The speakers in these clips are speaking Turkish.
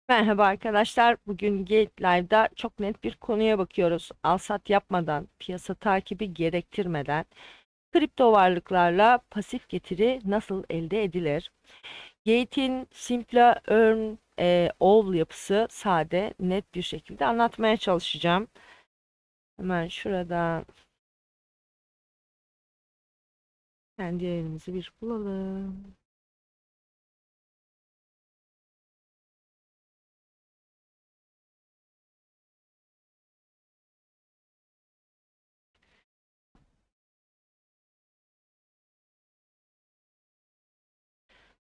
Merhaba arkadaşlar. Bugün Gate Live'da çok net bir konuya bakıyoruz. Alsat yapmadan, piyasa takibi gerektirmeden kripto varlıklarla pasif getiri nasıl elde edilir? Gate'in Simple Earn All yapısı sade, net bir şekilde anlatmaya çalışacağım. Hemen şuradan kendi yerimizi bir bulalım.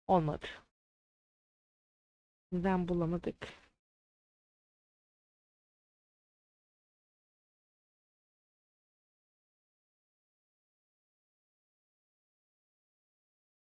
Olmadı. Neden bulamadık?